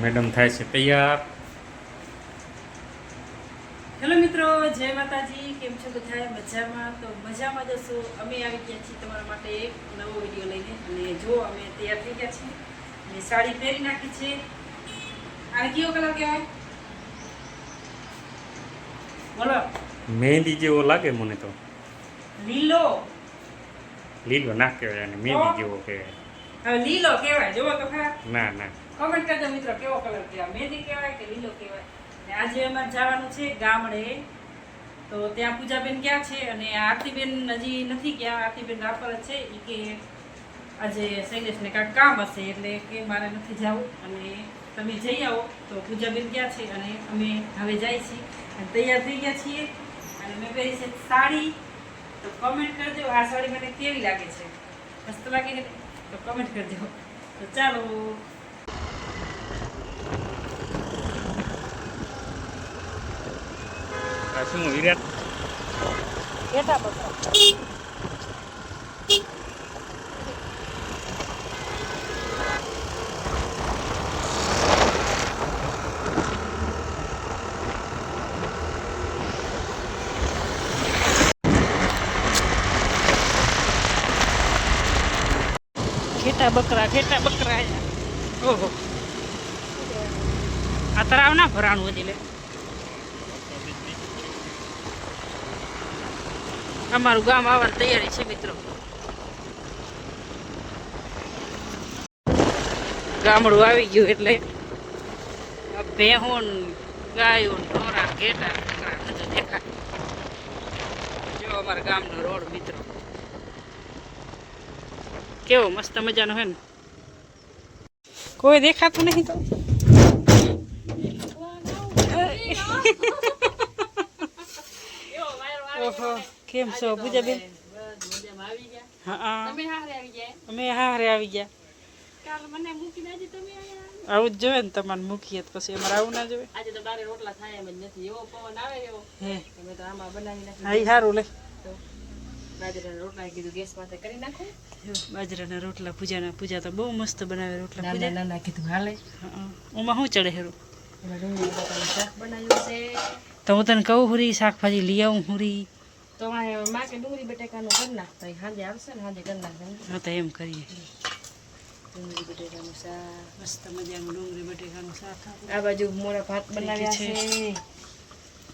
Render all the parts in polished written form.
Madam થાય છે તૈયાર. હેલો મિત્રો, જય માતાજી. કેમ છો બધા? મજામાં? તો મજામાં જશો. અમે આવી ગયા છીએ તમારા માટે એક નવો વિડીયો લઈને. અને જો અમે તૈયાર થઈ ગયા છીએ અને સાડી પહેરી નાખી છે. આ કયો કલર કહેવાય? બોલો. મહેંદી જેવો લાગે મને તો. લીલો. લીલો ના કહેવાય અને મહેંદી જેવો કહેવાય. હવે લીલો કહેવાય. જોવો તો ખરા. ના ના. કોમેન્ટ કરજો મિત્રો, કેવો કલર કહેવાય? મહેંદી કહેવાય કે લીલો કહેવાય? અને આજે અમારે જવાનું છે ગામડે. તો ત્યાં પૂજાબેન ગયા છે અને આરતીબેન હજી નથી ગયા. આરતીબેન રાપર જ છે. એ કે આજે શૈલેષને કાંઈક કામ હશે એટલે કે મારે નથી જવું અને તમે જઈ આવો. તો પૂજાબેન ગયા છે અને અમે હવે જાય છીએ અને તૈયાર થઈ ગયા છીએ. અને મેં પહેરી છે સાડી. તો કમેન્ટ કરજો આ સાડી મને કેવી લાગે છે. મસ્ત લાગે કે તો કમેન્ટ કરજો. તો ચાલો. આ શું વિરાટ? ઘેટા બકરા. ઘેટા બકરા ઓહો આ તરાવ ના ભરાણું હજી લે. અમારું ગામ આવવાની તૈયારી છે મિત્રો. ગામડું આવી ગયું એટલે ભેહું ગાયું ઢોરા ઘેટા બકરા બધું દેખાય. જો અમારા ગામનો રોડ મિત્રો કેવો મસ્ત મજાનો હે ને. કોઈ દેખાતું નહીં તો. ઓહો કેમ છો પૂજાબેન? હા અમે હારે આવી ગયા. આવું જ જોઈએ ને તમારે મૂકીએ તો પછી અમારે આવું ના જોઈએ. આજે તો બારે રોટલા થાય એમ જ નથી. એવો પવન આવે એવો હે અમે તો આમાં બનાવી નાખી. હા સારું લે. બાજરાના રોટલા કીધું ગેસ માથે કરી નાખો. બાજરાના રોટલા પૂજા તો બહુ મસ્ત બનાવે રોટલા. નાના નાના કીધું હાલે. ઓમાં શું ચડે હેરું? એમાં ડુંગળી બટાકાનું શાક બનાવ્યું છે. તો હું તને કહું હુરી શાકભાજી લઈ આવું હુરી. તો માં કે ડુંગળી બટાકાનું કરી નાખતા સાંજે આવશે ને સાંજે કરી નાખતા. હા તો એમ કરીએ. ડુંગળી બટાકાનું શાક મસ્ત મજાનું ડુંગળી બટેકાનું શાક. આ બાજુ મોડા ભાત બનાવ્યા છે.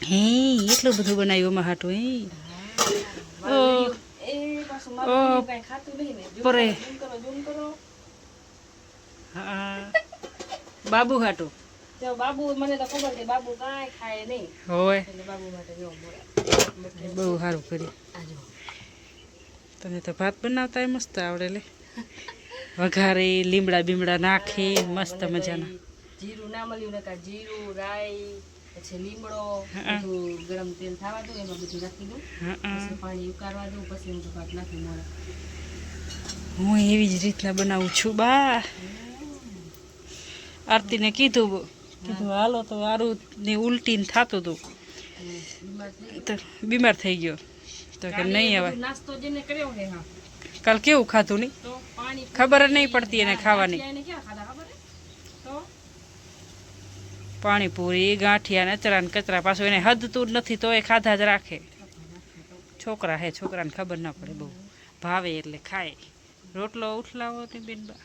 હે એટલું બધું બનાવ્યું અમારા હાટું હે. એ પાછું મારું કઈ ખાતું નહીં ને. પરે ઝૂમ કરો. હા બાબુ હાટું. તો બાબુ મને તો ખબર છે બાબુ કાંઈ ખાય નહીં. હોય એટલે બાબુ માટે જો મોડા બહુ સારું કર્યું. આજો તને તો ભાત બનાવતા મસ્ત આવડે લે. વઘારે લીમડા બીમડા નાખે મસ્ત મજાના. જીરું ના મળ્યું ને કા જીરું રાઈ પછી લીમડો બધું ગરમ તેલ થવા દઉં એમાં બધું નાખી દઉં. પછી પાણી ઉકાળવા દઉં પછી હું તો ભાત નાખી મોડા. હું એવી જ રીતના બનાવું છું બા. આરતીને કીધું હાલો તો આરું ને ઉલટીને થતું હતું તો બીમાર થઈ ગયો તો કે નહીં આવે. નાસ્તો જેને કર્યો હે હા કાલ કેવું ખાતું નહીં તો પાણી ખબર જ નહીં પડતી એને ખાવાની. એને ક્યાં ખાધા ખબર હે? તો પાણીપુરી ગાંઠિયા ને અચરા ને કચરા પાછું એને હદતું જ નથી તો એ ખાધા જ રાખે. છોકરા હે છોકરાને ખબર ના પડે બહુ ભાવે એટલે ખાય. રોટલો ઉઠલાવો ને બેન બા.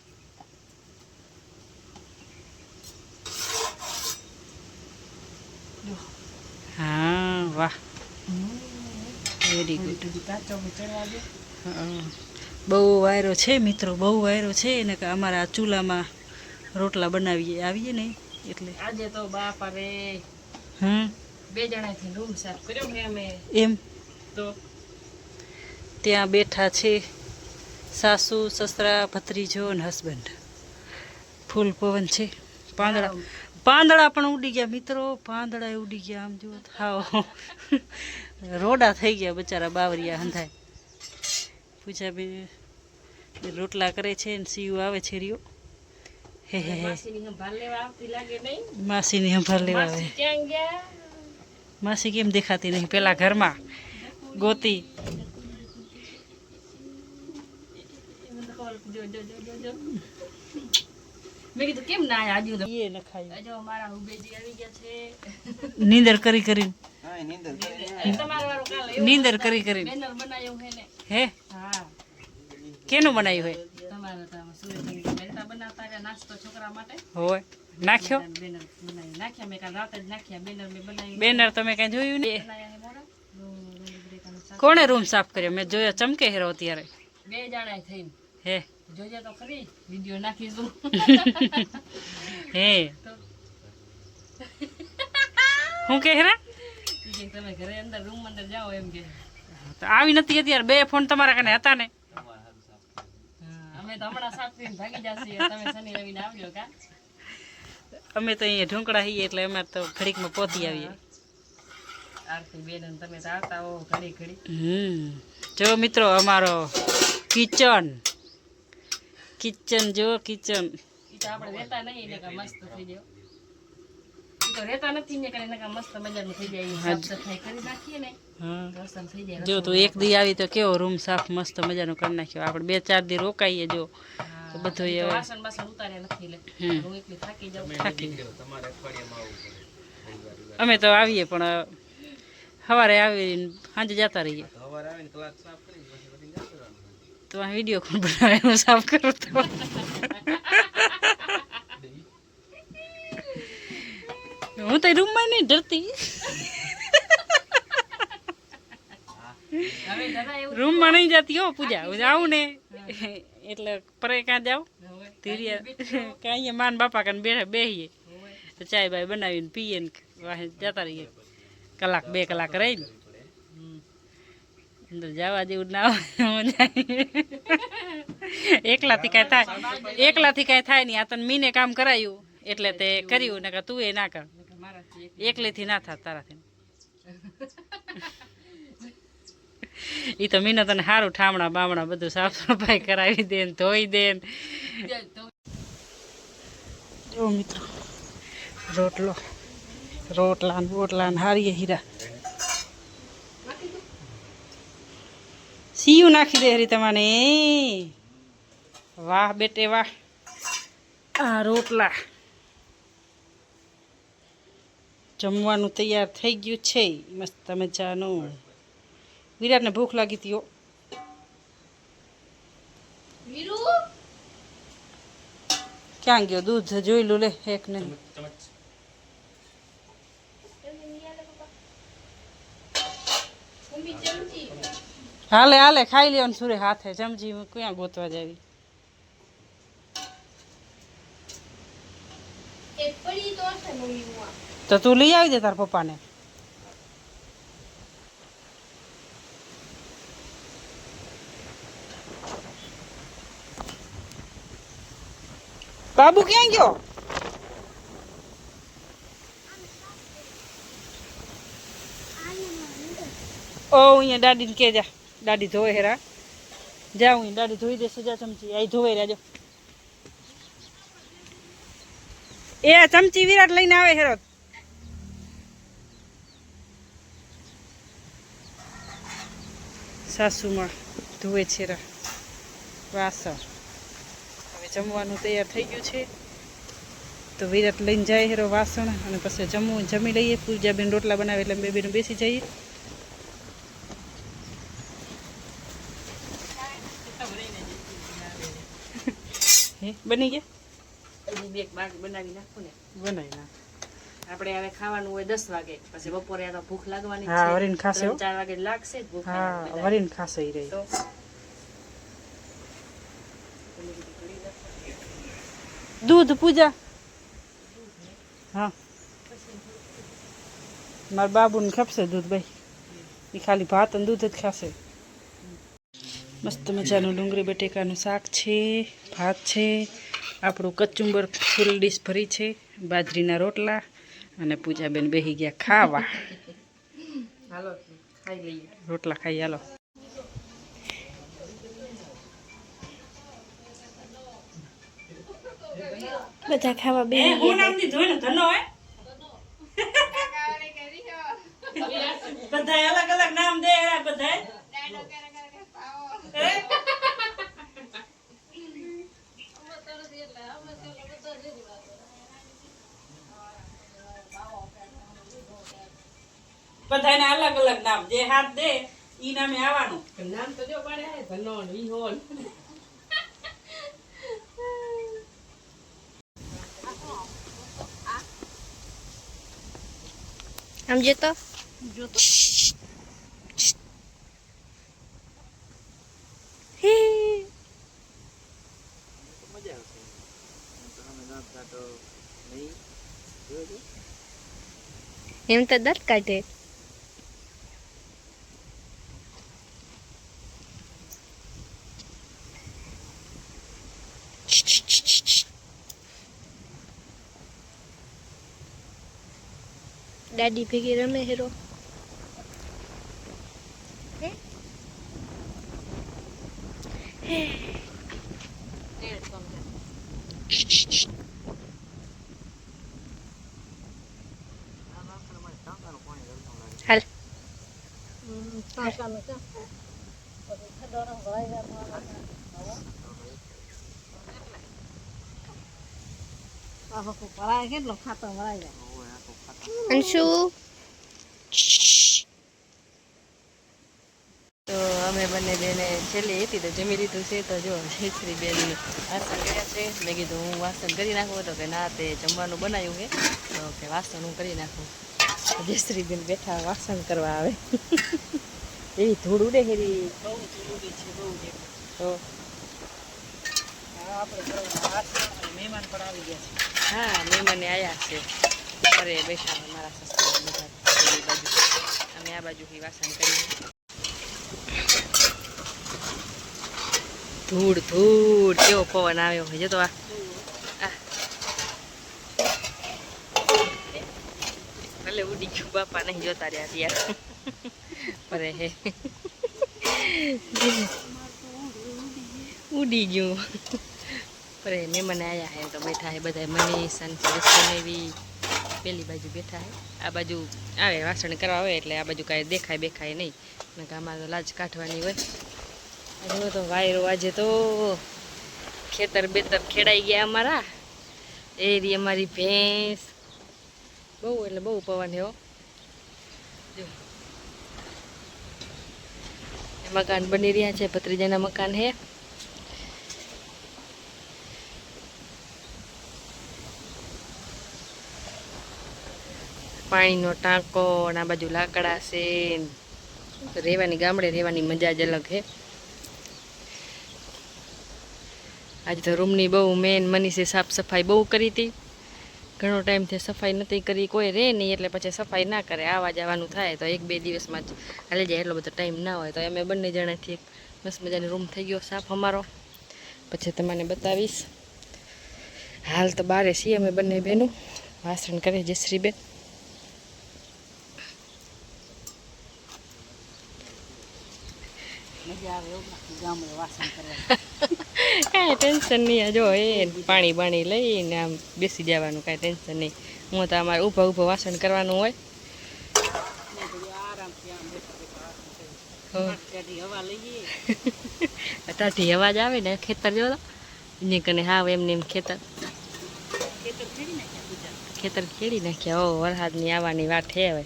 હા વાહ વેરી ગુડ. કાચો ચડવા દે. બહુ વાયરો છે મિત્રો બહુ વાયરો છે ને કે અમારા ચૂલામાં રોટલા આવીએ ને એટલે. આજે તો બાપા રે 2 જણાથી રૂમ સાફ કર્યો ને અમે. એમ તો ત્યાં બેઠા છે સાસુ સસરા ભત્રીજો અને હસબન્ડ. ફૂલ પવન છે. પાંદડા પણ ઉડી ગયા મિત્રો. પાંદડા ઉડી ગયા આમ જુઓ હાવ રોડા થઈ ગયા બચારા બાવરિયા હંધાય. પૂજાબેન રોટલા કરે છે ને સીયું આવે છે રહ્યો. હે હે હે માસીની સંભાળ લેવા આવતી લાગે નહીં. માસીની સંભાળ લેવા આવે. માસી ક્યાં ગયા? માસી કેમ દેખાતી નહીં? પેલા ઘરમાં ગોતી. જો જો જો જો જો મેં કીધું કેમ ના આયા આજુ તો એ ન ખાય જો મારા ઉભેજી આવી ગયા છે નીંદર કરી કરીને એ તમારા વાળું કાલે એવું નીંદર કરી કરીને બેનર બનાવ્યું છે ને હે હા કેનું બનાવ્યું હોય તમારા તો સુરેશભાઈ બેનર બનાવતા હતા નાસ્તો છોકરા માટે હોય નાખ્યો બેનર બનાવી નાખ્યા મેં કાલ રાતે જ નાખ્યા બેનર મેં બનાવી બેનર તમે કઈ જોયું ને બનાવ્યા છે મોરા ડુંગળીનું શાક કોણે રૂમ સાફ કર્યો મેં જોયો ચમકે હેરો અત્યારે બે જણા થઈને હે જોજે તો ખરી વિડિયો નાખીશું હે હું કે હેરા ઈ કે તમે ઘરે અંદર રૂમ અંદર જાઓ એમ કે તો આવી નથી અત્યારે બે ફોન તમારા કને હતા ને અમે તો હમણાં સાફ કરીને ભાગી જશે તમે શનિ રવિ ને આવજો કા અમે તો અહીંયા ઢોંકડા હઈએ એટલે અમે તો ઘડીકમાં પહોંચી આવીએ આરતી બેન અને તમે તો આવતા હો ઘડી ઘડી જો મિત્રો અમારો કિચન જો કિચન ઈ તો આપણે રહેતા નહીં ને કા મસ્ત થઈ જાય ઈ તો રહેતા નથી ને કા કા મસ્ત મજાનું થઈ જાય સાફ સફાઈ કરી નાખીએ ને રસમ થઈ જાય જો તું એક દી આવી તો કેવો રૂમ સાફ મસ્ત મજાનો કરી નાખ્યો આપણે 2-4 દી રોકાઈએ જો તો બધું તો વાસણ બાસણ ઉતાર્યા નથી લે હું એકલી થાકી જાઉં અમે તો આવીએ પણ સવારે આવીને સાંજે જતા રહીએ તો આ વિડીયો કોણ બનાવે હું સાફ કરું તો હું તો રૂમમાં નહીં ડરતી હવે દાદા એવું રૂમમાં નહીં જતી હો પૂજા હું જાઉં ને એટલે પરે ક્યાં જાઉં ધીરિયા કે અહીંયા માન બાપા કાને બેસીએ તો ચાય બાય બનાવીને પીએ ને વાહે જતા રહીએ કલાક 2 કલાક રહીને અંદર જવા જેવું ના હોય એકલાથી કાંઈ થાય નહીં આ તને મીને કામ કરાયું એટલે તે કર્યું ને તું એ ના કર એકલીથી ના થાય તારાથી ઈ તો મીનો તને સારું ઠામણા બામણા બધું સાફ સફાઈ કરાવી દે ને ધોઈ દે ને જો મિત્રો રોટલા ને હારીએ હીરા સીયું નાખી દે હરી તમાને વાહ બેટે વાહ આ રોટલા જમવાનું તૈયાર થઈ ગયું છે મસ્ત મજાનું વિરાટને ભૂખ લાગી હતી હો ક્યાં ગયો દૂધ જોઈ લો લે એક ને હાલે ખાઈ લ્યો ને સુરે હાથે ચમચી ક્યાં ગોતવા જાવી તો તું લઈ આવી દે તાર પપ્પાને બાબુ ક્યાં ગયો ઓ અહીંયા દાદીને કે જા દાદી ધોવે હેરા જાઉં અહીં દાદી ધોઈ દેશે જા ચમચી અહીં ધોવાઈ રાજો એ ચમચી વિરાટ લઈને આવે હેરો સાસુમાં ધોવે છે રા વાસણ હવે જમવાનું તૈયાર થઈ ગયું છે તો વિરાટ લઈને જાય હેરો વાસણ અને પછી જમી લઈએ પૂજાબેન રોટલા બનાવે એટલે બે બેનું બેસી જઈએ બની ગયા બનાવી નાખું ને બનાવી નાખ આપણે હવે ખાવાનું હોય 10 વાગે પછી બપોરે આ તો ભૂખ લાગવાની છે હા વરીન ખાશે 4 વાગે લાગશે જ ભૂખ હા વરીન ખાશે ઈ રહી તો દૂધ પૂજા હા મારા બાબુને ખપશે દૂધ ભાઈ એ ખાલી ભાત અને દૂધ જ ખાશે મસ્ત મજાનું ડુંગળી બટેકાનું શાક છે ભાત છે આપણું કચુંબર ફૂલ ડીશ ભરી છે બાજરીના રોટલા અને પૂજાબેન બેસી ગયા ખાવા હાલો ખાઈ લઈએ રોટલા ખાઈ હાલો બધા ખાવા બે બધા અલગ અલગ નામ દે બધા બધાને અલગ અલગ નામ, જે હાથ દે ઈ નામે આવવાનું. નામ તો જો પાડે હે ધનો ને વિહોન. સમજે તો જો તો એમ તો દાંત કાઢે. દાદી ભેગી રમે હેરો. હાલ કેટલો ખાતો ભરાઈ જાય. અંશુ. તો અમે બંને બેને છેલ્લી હતી તો જમી લીધું છે. તો જો જયશ્રી બેન વાસણ કર્યા છે. મેં કીધું હું વાસણ કરી નાખું, તો કે ના તે જમવાનું બનાવ્યું છે તો કે વાસણ હું કરી નાખું. જયશ્રી બેન બેઠા વાસણ કરવા આવે. એવી ધૂળ ઉડે હેરી. બહુ જરૂરી છે, બહુ જ. તો હા, આપણે કરવાના વાસણ અને મહેમાન પણ આવી ગયા છે. હા, મહેમાને આવ્યા છે. ઘરે બેસા મારા સસરા બધા પેલી બાજુ, અમે આ બાજુથી વાસણ કરીએ. ધૂળ ધૂળ કેવો પવન આવ્યો હોય. જો તો આ ભલે ઉડી ગયું, બાપા નહીં જોતા રહ્યા ત્યાં. અરે હે ઉડી ગયું. અરે મહેમાન આવ્યા હે તો બેઠા હે બધા. મનીષ અને સુનેવી પેલી બાજુ બેઠા હે. આ બાજુ આવે વાસણ કરવા આવે એટલે આ બાજુ કાંઈ દેખાય બેખાય નહીં. ને આમાં તો લાજ કાઢવાની હોય. આજે તો વાયરો, આજે તો ખેતર બેતર ખેડાઈ ગયા અમારા. એ રી અમારી ભેંસ. બહુ એટલે બહુ પવન હે હો. જો મકાન બની રહ્યા છે, ભત્રીજાના મકાન હે. પાણીનો ટાંકો, આ બાજુ લાકડા છે. રહેવાની ગામડે રહેવાની મજા જ અલગ હે. આજે તો રૂમની બહુ મેન મનીષે સાફ સફાઈ બહુ કરી હતી. ઘણો ટાઈમથી સફાઈ નથી કરી, કોઈ રહે નહીં એટલે પછી સફાઈ ના કરે. આવા જવાનું થાય તો 1-2 દિવસમાં જ હાલી જાય, એટલો બધો ટાઈમ ના હોય. તો અમે બંને જણાથી એક મસ્ત મજાની રૂમ થઈ ગયો સાફ અમારો. પછી તમને બતાવીશ. હાલ તો બારે છીએ અમે બંને બહેનું. વાસણ કરે જયશ્રીબેન. મજા આવે એવું ગામડે વાસણ કરવા. કાંઈ ટેન્શન નહીં. જો એ પાણી બાણી લઈને આમ બેસી જવાનું, કાંઈ ટેન્શન નહીં. હું તો અમારે ઊભા ઊભા વાસણ કરવાનું હોય. આરામથી આમ બેઠા બેઠા વાસણ કરીએ. હવા લઈએ. ટાઢી અવાજ આવે ને. ખેતર જો એની કને હાવ એમને એમ ખેતર ખેતર ખેડી નાખ્યા. ઓ વરસાદની આવવાની વાત હે. હવે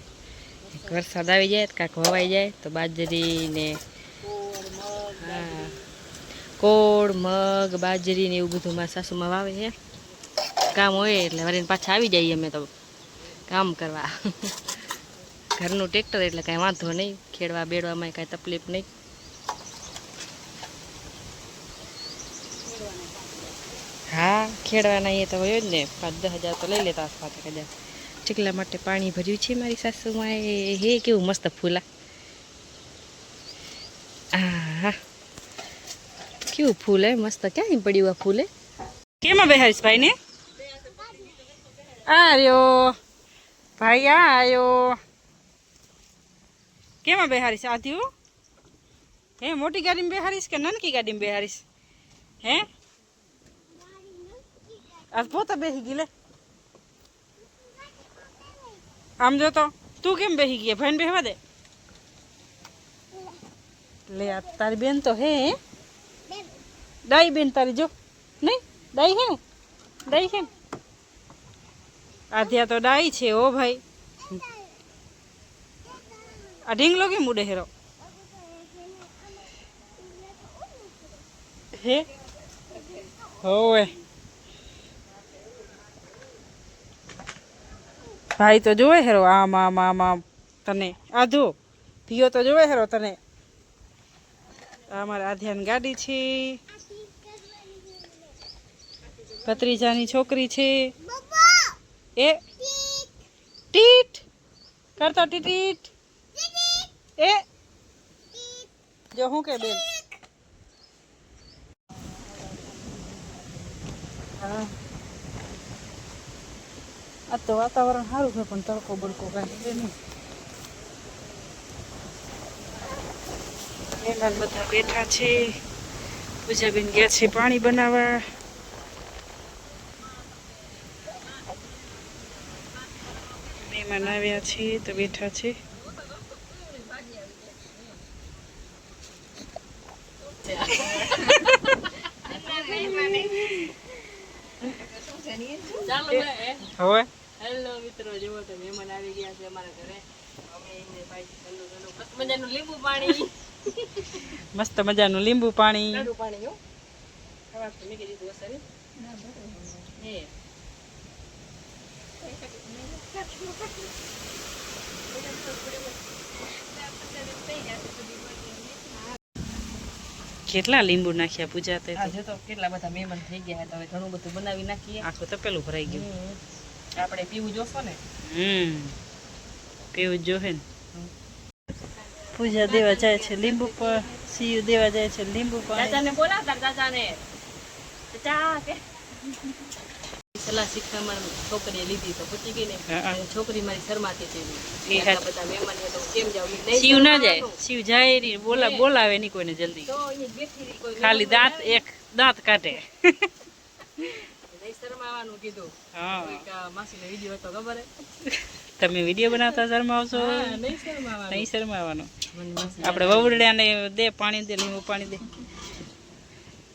વરસાદ આવી જાય કાંક વવાઈ જાય તો બાજરી ને હા કોળ મગ બાજરી ને એવું બધું મારા સાસુમાં વાવે છે. કામ હોય એટલે વળીને પાછા આવી જઈએ અમે તો કામ કરવા. ઘરનું ટ્રેક્ટર એટલે કાંઈ વાંધો નહીં. ખેડવા બેડવામાં કાંઈ તકલીફ નહીં. હા, ખેડવાના એ તો હોય જ ને. 5-10 હજાર તો લઈ લેતા 5 હજાર. ચીકલા માટે પાણી ભર્યું છે મારી સાસુમાં. એ હે કેવું મસ્ત ફૂલા. હા, કેવું ફૂલ હે મસ્ત. ક્યાં પડ્યું આ ફૂલે? કેમાં બેહારીશ ભાઈ ને? આર્યો ભાઈ, આયો. કેમાં બેહારીશ? આધ્યું હે? મોટી ગાડીમાં બેહારીશ કે નાનકી ગાડીમાં બેહારીશ? હે આજ પોતા બેસી ગઈ લે. આમ જો તો તું કેમ બેસી ગઈ? ભાઈને બેહવા દે. લે આ તારી બેન તો હે ડાઈ બેન તારી. જો નહીં ડાઈ હે ને? ડાઈ હે ને? આધ્યા તો ડાઈ છે ઓ ભાઈ. આ ઢીંગલો કેમ ઉડે હેરો હે હોવે ભાઈ તો જોવે હેરો આમ આમ આમ આમ તને આધો પીયો તો જોવે હેરો તને અમારા આધ્યાન ગાડી છે ભત્રીજાની છોકરી છે એ ટીટ કરતો ટીટ એ જો હું કે બેન હા આ તો વાતાવરણ સારું છે પણ તડકો બડકો કાંઈ છે નહીં મહેમાન બધા બેઠા છે પૂજાબેન ગયા છે પાણી બનાવવા મહેમાન આવ્યા છે તો બેઠા છે હવે હેલો મિત્રો, જુઓ તો મહેમાન આવી ગયા છે અમારા ઘરે. અમે એમને ભાઈ ઠંડુ ઠંડુ મસ્ત મજાનું લીંબુ પાણી મસ્ત મજાનું લીંબુ પાણી ઠંડુ પાણી હો ખાવા તો મેં કીધું અસરી હે કેટલા લીંબુ નાખ્યા પૂજા તે આજે તો કેટલા બધા મહેમાન થઈ ગયા તો હવે ઘણું બધું બનાવી નાખીએ. આખું તો પેલું ભરાઈ ગયું આપણે પીવું જોશો ને પીવું જ જોહે ને પૂજા દેવા જાય છે લીંબુ પર સીયું દેવા જાય છે લીંબુ પાણી ચાચાને બોલાવતા ચાચાને ચાચા કે સલાહ શીખવામાં છોકરીએ લીધી તો પૂછી ગઈ ને છોકરી મારી શરમાતી હતી બધા મહેમાન તો કેમ જાવ સીવ ના જાય સીવ જાય ની બોલાવે નહીં કોઈને જલ્દી તો અહીંયા બેઠી કોઈ ખાલી દાંત એક દાંત કાઢે નહીં શરમાવાનું કીધું. હા માસીનો વિડીયો હતો ખબર તમે વિડીયો બનાવતા શરમાવશો નહીં શરમાવાનું નહીં શરમાવાનું આપણે વવરડાને દે પાણી દે લીંબુ પાણી દે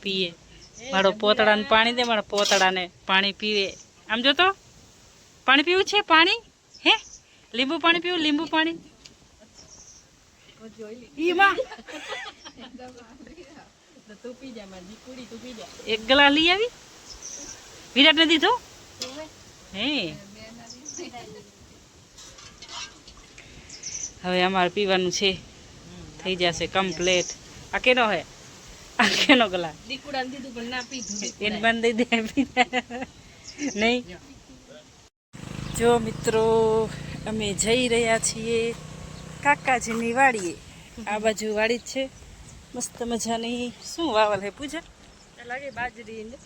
પીએ મારો પોતડાને પાણી દે મારા પોતડાને પાણી પીવે આમ જો તો પાણી પીવું છે પાણી હે લીંબુ પાણી પીવું લીંબુ પાણી ઈ માં તું પી જા મારી દીકરી તું પી જા એક ગ્લાસ લઈ આવી વિરાટ ને દીધો હે હવે અમારે પીવાનું છે થઈ જશે કમ્પ્લેટ આ કેનો હે આ કેનો ગ્લાસ દીકુડાને દીધું પણ ના પીધું એને બંધ દઈ દે નહીં જો મિત્રો અમે જઈ રહ્યા છીએ કાકાજીની વાડીએ આ બાજુ વાડી જ છે મસ્ત મજાની શું વાવલ હે પૂજા લાગે બાજરી ને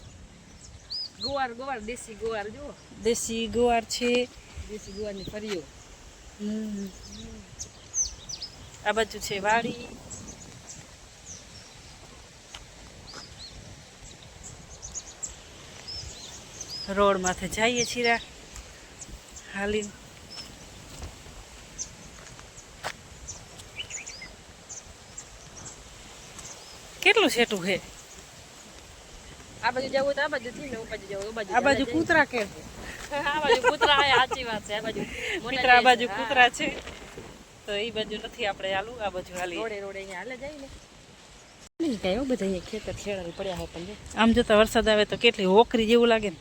ગોવાર દેશી ગોવાર જુઓ દેશી ગુવાર છે દેશી ગોવારની ફરીઓ આ બાજુ છે વાડી રોડ માથે જઈએ છીએ હાલી કેટલું સેટું છે આ બાજુ જવું તો આ બાજુ થી ને આ બાજુ જવું આ બાજુ કૂતરા કે આ બાજુ કૂતરા હે સાચી વાત છે. આ બાજુ કૂતરા આ બાજુ કૂતરા છે તો એ બાજુ નથી આપણે હાલું આ બાજુ હાલી રોડે અહીંયા હાલે જાય ને નહીં કાંઈ બધા અહીંયા ખેતર ખેડા પડ્યા હોય પણ આમ જોતા વરસાદ આવે તો કેટલી હોકરી જેવું લાગે ને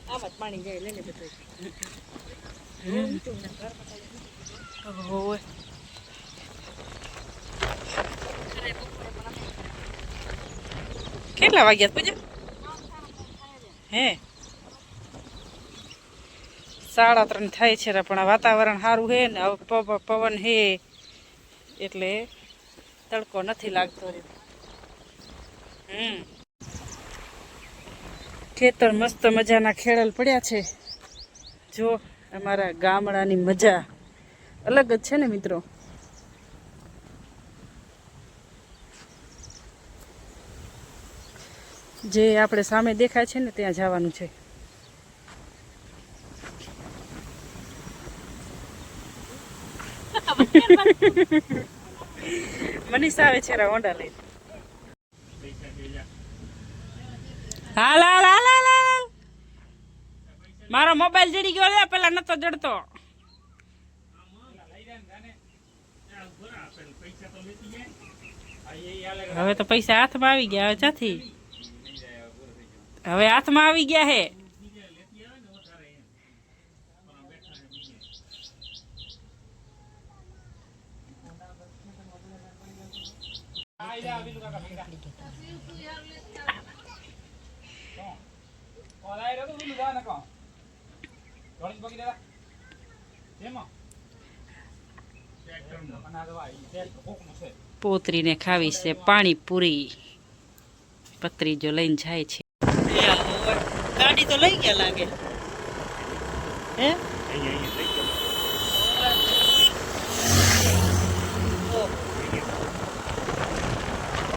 આમાં જ પાણી જાય લઈને બધું હોય કેટલા વાગ્યા પૂજા હે 3:30 થાય છે પણ આ વાતાવરણ સારું છે ને પવન હે એટલે તડકો નથી લાગતો ખેતર મસ્ત મજાના ખેડલ પડ્યા છે જો અમારા ગામડાની મજા અલગ જ છે ને મિત્રો જે આપણે સામે દેખાય છે ને ત્યાં જવાનું છે મનીષા આવે છે હોન્ડા લઈને હાલ હાલ હાલ હાલ હાલ મારો મોબાઈલ જડી ગયો લે પેલા નતો જડતો હવે તો પૈસા હાથમાં આવી ગયા, હવે ક્યાંથી? હવે હાથમાં આવી ગયા હે. પોતરીને ખાવી છે પાણીપુરી. પતરી જો લઈને જાય છે. ગાડી તો લઈ ગયા લાગે હે.